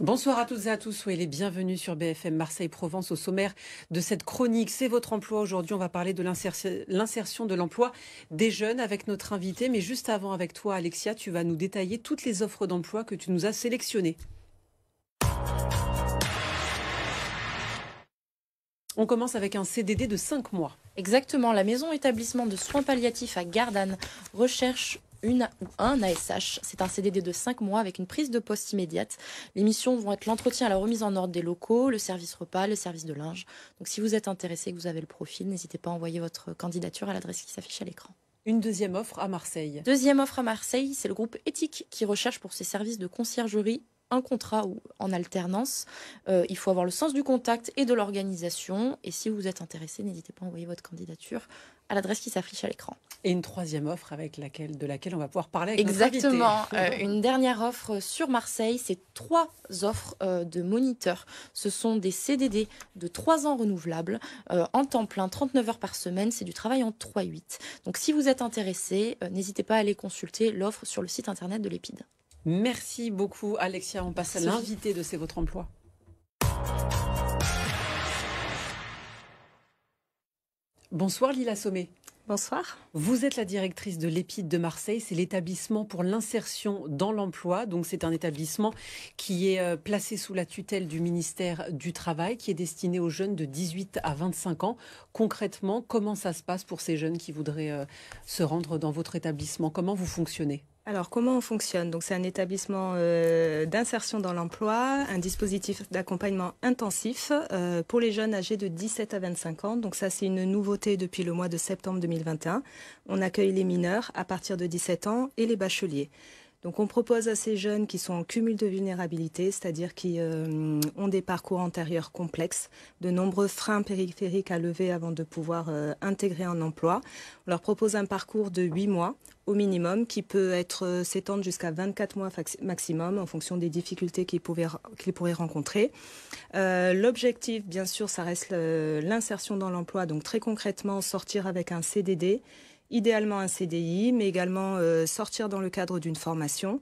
Bonsoir à toutes et à tous, soyez les bienvenus sur BFM Marseille-Provence. Au sommaire de cette chronique, c'est votre emploi. Aujourd'hui, on va parler de l'insertion de l'emploi des jeunes avec notre invité. Mais juste avant, avec toi, Alexia, tu vas nous détailler toutes les offres d'emploi que tu nous as sélectionnées. On commence avec un CDD de 5 mois. Exactement, la maison établissement de soins palliatifs à Gardanne recherche une ou un ASH. C'est un CDD de 5 mois avec une prise de poste immédiate. Les missions vont être l'entretien à la remise en ordre des locaux, le service repas, le service de linge. Donc si vous êtes intéressé, que vous avez le profil, n'hésitez pas à envoyer votre candidature à l'adresse qui s'affiche à l'écran. Une deuxième offre à Marseille. Deuxième offre à Marseille, c'est le groupe Éthique qui recherche pour ses services de conciergerie un contrat ou en alternance. Il faut avoir le sens du contact et de l'organisation. Et si vous êtes intéressé, n'hésitez pas à envoyer votre candidature à l'adresse qui s'affiche à l'écran. Et une troisième offre de laquelle on va pouvoir parler avec notre Exactement. invité. Une dernière offre sur Marseille, c'est 3 offres de moniteurs. Ce sont des CDD de 3 ans renouvelables, en temps plein, 39 heures par semaine. C'est du travail en 3-8. Donc si vous êtes intéressé, n'hésitez pas à aller consulter l'offre sur le site internet de l'EPID. Merci beaucoup, Alexia. On passe à l'invité de C'est votre emploi. Bonsoir Lila Sommet. Bonsoir. Vous êtes la directrice de l'EPID de Marseille, c'est l'établissement pour l'insertion dans l'emploi. Donc c'est un établissement qui est placé sous la tutelle du ministère du Travail, qui est destiné aux jeunes de 18 à 25 ans. Concrètement, comment ça se passe pour ces jeunes qui voudraient se rendre dans votre établissement? Comment vous fonctionnez? Alors, comment on fonctionne? Donc, c'est un établissement d'insertion dans l'emploi, un dispositif d'accompagnement intensif pour les jeunes âgés de 17 à 25 ans. Donc, ça, c'est une nouveauté depuis le mois de septembre 2021. On accueille les mineurs à partir de 17 ans et les bacheliers. Donc, on propose à ces jeunes qui sont en cumul de vulnérabilité, c'est-à-dire qui ont des parcours antérieurs complexes, de nombreux freins périphériques à lever avant de pouvoir intégrer un emploi. On leur propose un parcours de 8 mois au minimum, qui peut s'étendre jusqu'à 24 mois maximum en fonction des difficultés qu'ils pourraient rencontrer. L'objectif, bien sûr, ça reste l'insertion dans l'emploi, donc très concrètement sortir avec un CDD, idéalement un CDI, mais également sortir dans le cadre d'une formation.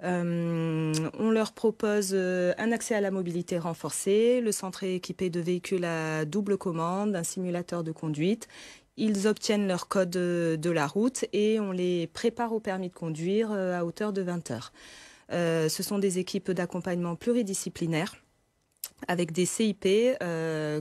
On leur propose un accès à la mobilité renforcée. Le centre est équipé de véhicules à double commande, d'un simulateur de conduite. Ils obtiennent leur code de la route et on les prépare au permis de conduire à hauteur de 20 heures. Ce sont des équipes d'accompagnement pluridisciplinaires avec des CIP,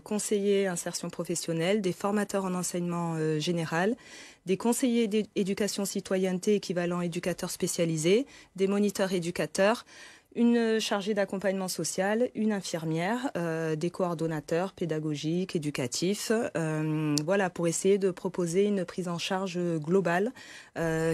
conseillers insertion professionnelle, des formateurs en enseignement général, des conseillers d'éducation citoyenneté équivalent éducateurs spécialisés, des moniteurs éducateurs, une chargée d'accompagnement social, une infirmière, des coordonnateurs pédagogiques, éducatifs, voilà, pour essayer de proposer une prise en charge globale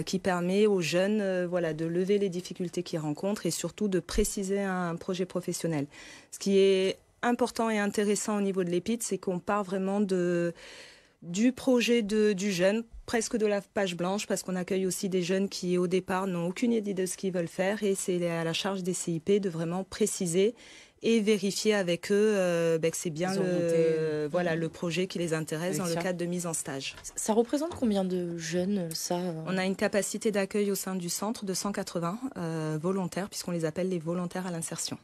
qui permet aux jeunes voilà, de lever les difficultés qu'ils rencontrent et surtout de préciser un projet professionnel. Ce qui est important et intéressant au niveau de l'EPID, c'est qu'on part vraiment du projet du jeune, presque de la page blanche, parce qu'on accueille aussi des jeunes qui, au départ, n'ont aucune idée de ce qu'ils veulent faire et c'est à la charge des CIP de vraiment préciser et vérifier avec eux que c'est bien le projet qui les intéresse dans le cadre de mise en stage. Ça représente combien de jeunes, ça On a une capacité d'accueil au sein du centre de 180 volontaires, puisqu'on les appelle les volontaires à l'insertion.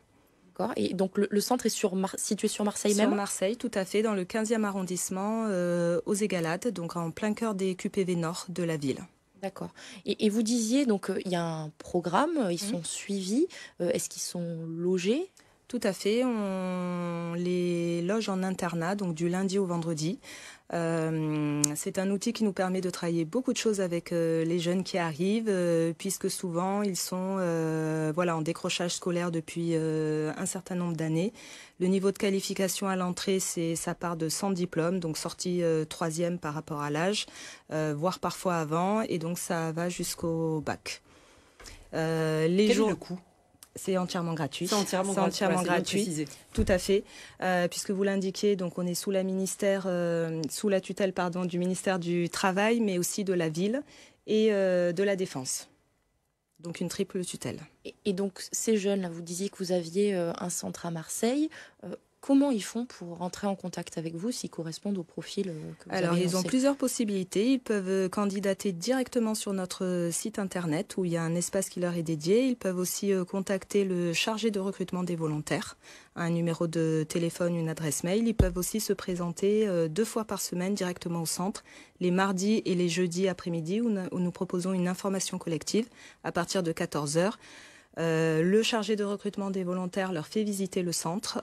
Et donc le centre est situé sur Marseille même? Sur Marseille, tout à fait, dans le 15e arrondissement, aux Égalades, donc en plein cœur des QPV Nord de la ville. D'accord. Et vous disiez, donc il y a un programme, ils sont suivis, est-ce qu'ils sont logés? Tout à fait, on les loge en internat, donc du lundi au vendredi. C'est un outil qui nous permet de travailler beaucoup de choses avec les jeunes qui arrivent, puisque souvent ils sont en décrochage scolaire depuis un certain nombre d'années. Le niveau de qualification à l'entrée, ça part de 100 diplômes, donc sortie 3e par rapport à l'âge, voire parfois avant, et donc ça va jusqu'au bac. Quel est le coût? C'est entièrement gratuit. C'est entièrement gratuit. Tout à fait. Puisque vous l'indiquez, donc on est sous la tutelle du ministère du Travail, mais aussi de la ville et de la Défense. Donc une triple tutelle. Et donc ces jeunes, là, vous disiez que vous aviez un centre à Marseille. comment ils font pour rentrer en contact avec vous s'ils correspondent au profil que vous Alors, avez ils ont énoncé? plusieurs possibilités. Ils peuvent candidater directement sur notre site internet où il y a un espace qui leur est dédié. Ils peuvent aussi contacter le chargé de recrutement des volontaires, un numéro de téléphone, une adresse mail. Ils peuvent aussi se présenter 2 fois par semaine directement au centre, les mardis et les jeudis après-midi où nous proposons une information collective à partir de 14 heures. Le chargé de recrutement des volontaires leur fait visiter le centre,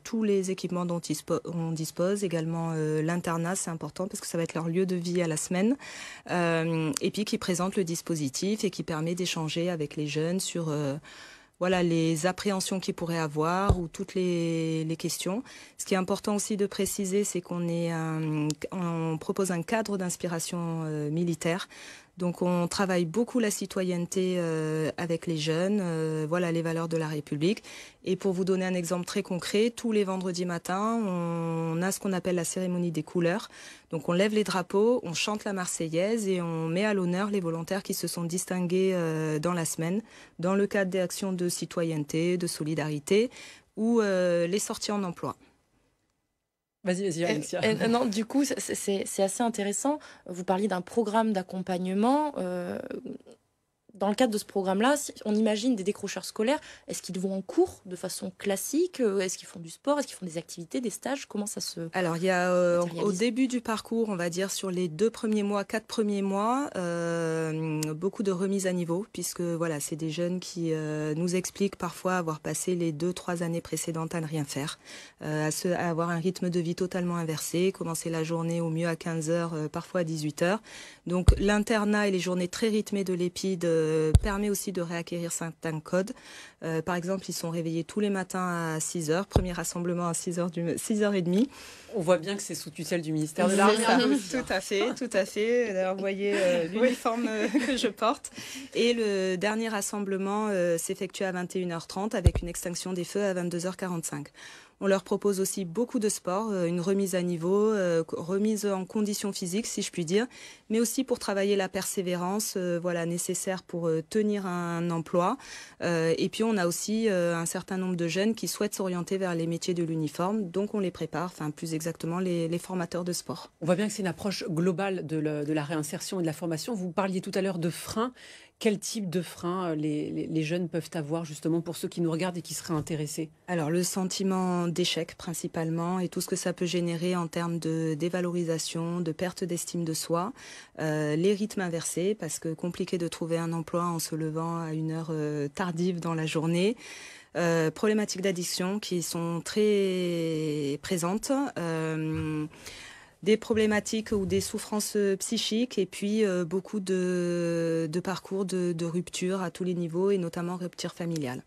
tous les équipements dont on dispose, également l'internat, c'est important parce que ça va être leur lieu de vie à la semaine, et puis qui présente le dispositif et qui permet d'échanger avec les jeunes sur voilà, les appréhensions qu'ils pourraient avoir ou toutes les questions. Ce qui est important aussi de préciser, c'est on propose un cadre d'inspiration militaire. Donc on travaille beaucoup la citoyenneté avec les jeunes, voilà les valeurs de la République. Et pour vous donner un exemple très concret, tous les vendredis matins, on a ce qu'on appelle la cérémonie des couleurs. Donc on lève les drapeaux, on chante la Marseillaise et on met à l'honneur les volontaires qui se sont distingués dans la semaine, dans le cadre des actions de citoyenneté, de solidarité ou les sorties en emploi. Vas-y, Alexia. Non, du coup, c'est assez intéressant. Vous parliez d'un programme d'accompagnement. Dans le cadre de ce programme-là, on imagine des décrocheurs scolaires. Est-ce qu'ils vont en cours de façon classique? Est-ce qu'ils font du sport? Est-ce qu'ils font des activités, des stages? Comment ça se Alors, il y a au matérialise? début du parcours, on va dire sur les 2 premiers mois, 4 premiers mois, beaucoup de remises à niveau, puisque voilà, c'est des jeunes qui nous expliquent parfois avoir passé les 2-3 années précédentes à ne rien faire, à avoir un rythme de vie totalement inversé, commencer la journée au mieux à 15 heures, parfois à 18 heures. Donc l'internat et les journées très rythmées de l'EPID permet aussi de réacquérir certains codes. Par exemple, ils sont réveillés tous les matins à 6 heures, premier rassemblement à 6h30. On voit bien que c'est sous tutelle du ministère de l'Armée. Tout à fait, tout à fait. D'ailleurs, vous voyez l'uniforme que je porte. Et le dernier rassemblement s'effectue à 21h30 avec une extinction des feux à 22h45. On leur propose aussi beaucoup de sport, une remise à niveau, remise en condition physique, si je puis dire, mais aussi pour travailler la persévérance voilà, nécessaire pour tenir un emploi. Et puis, on a aussi un certain nombre de jeunes qui souhaitent s'orienter vers les métiers de l'uniforme, donc on les prépare, enfin plus exactement les formateurs de sport. On voit bien que c'est une approche globale de la réinsertion et de la formation. Vous parliez tout à l'heure de freins. Quel type de freins les jeunes peuvent avoir justement pour ceux qui nous regardent et qui seraient intéressés? Alors le sentiment d'échec principalement et tout ce que ça peut générer en termes de dévalorisation, de perte d'estime de soi, les rythmes inversés parce que compliqué de trouver un emploi en se levant à une heure tardive dans la journée. Problématiques d'addiction qui sont très présentes. Des problématiques ou des souffrances psychiques et puis beaucoup de parcours de rupture à tous les niveaux et notamment rupture familiale.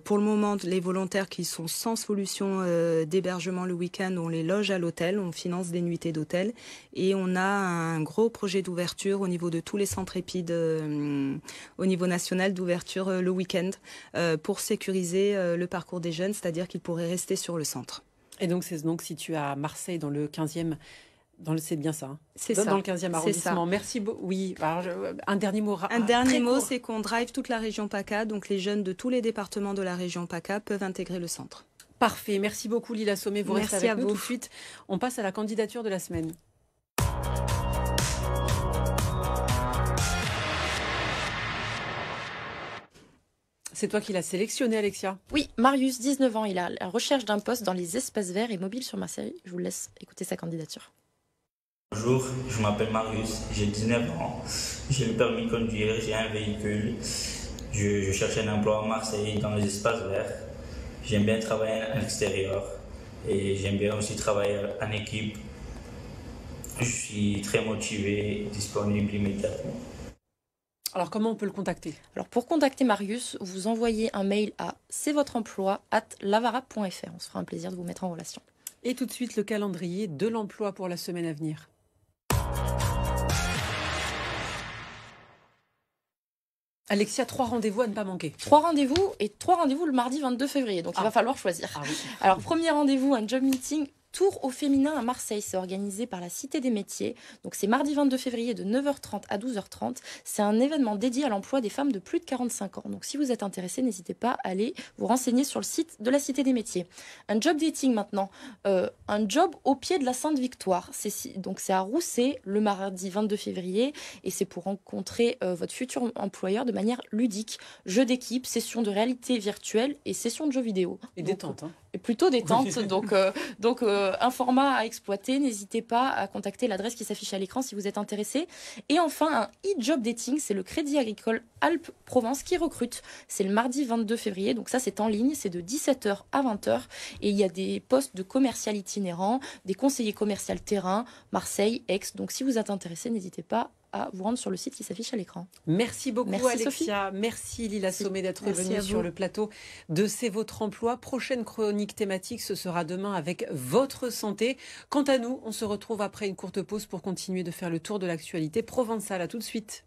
Pour le moment, les volontaires qui sont sans solution d'hébergement le week-end, on les loge à l'hôtel, on finance des nuitées d'hôtel et on a un gros projet d'ouverture au niveau de tous les centres EPID au niveau national d'ouverture le week-end pour sécuriser le parcours des jeunes, c'est-à-dire qu'ils pourraient rester sur le centre. Et donc, c'est donc situé à Marseille, dans le 15e, c'est bien ça, hein, c'est dans ça. le 15e arrondissement. Merci beaucoup. Oui, alors, un dernier mot. Un dernier mot, c'est qu'on drive toute la région PACA, donc les jeunes de tous les départements de la région PACA peuvent intégrer le centre. Parfait, merci beaucoup Lila Sommet, vous restez avec nous tout de suite. On passe à la candidature de la semaine. C'est toi qui l'as sélectionné, Alexia? Oui, Marius, 19 ans, il a la recherche d'un poste dans les espaces verts et mobile sur Marseille. Je vous laisse écouter sa candidature. Bonjour, je m'appelle Marius, j'ai 19 ans, j'ai le permis de conduire, j'ai un véhicule. Je cherche un emploi à Marseille dans les espaces verts. J'aime bien travailler à l'extérieur et j'aime bien aussi travailler en équipe. Je suis très motivé, disponible immédiatement. Alors, comment on peut le contacter? Alors, pour contacter Marius, vous envoyez un mail à c'estvotreemploi@lavara.fr. On se fera un plaisir de vous mettre en relation. Et tout de suite, le calendrier de l'emploi pour la semaine à venir. Alexia, 3 rendez-vous à ne pas manquer. 3 rendez-vous et 3 rendez-vous le mardi 22 février. Donc, il va falloir choisir. Ah oui. Alors, premier rendez-vous, un job meeting Tour au féminin à Marseille, c'est organisé par la Cité des métiers. Donc c'est mardi 22 février de 9h30 à 12h30. C'est un événement dédié à l'emploi des femmes de plus de 45 ans. Donc si vous êtes intéressé, n'hésitez pas à aller vous renseigner sur le site de la Cité des métiers. Un job dating maintenant, un job au pied de la Sainte-Victoire. Donc c'est à Rousset le mardi 22 février et c'est pour rencontrer votre futur employeur de manière ludique. Jeu d'équipe, session de réalité virtuelle et session de jeux vidéo. Et détente. Et plutôt détente, donc un format à exploiter. N'hésitez pas à contacter l'adresse qui s'affiche à l'écran si vous êtes intéressé. Et enfin, un e-job dating, c'est le Crédit Agricole Alpes-Provence qui recrute. C'est le mardi 22 février, donc ça c'est en ligne, c'est de 17h à 20h. Et il y a des postes de commercial itinérant, des conseillers commerciaux terrain, Marseille, Aix. Donc si vous êtes intéressé, n'hésitez pas à vous rendre sur le site qui s'affiche à l'écran. Merci beaucoup, Merci, Alexia. Sophie. Merci Lila Sommet d'être Merci venue à sur vous. le plateau de C'est votre emploi. Prochaine chronique thématique, ce sera demain avec votre santé. Quant à nous, on se retrouve après une courte pause pour continuer de faire le tour de l'actualité provençale. À tout de suite.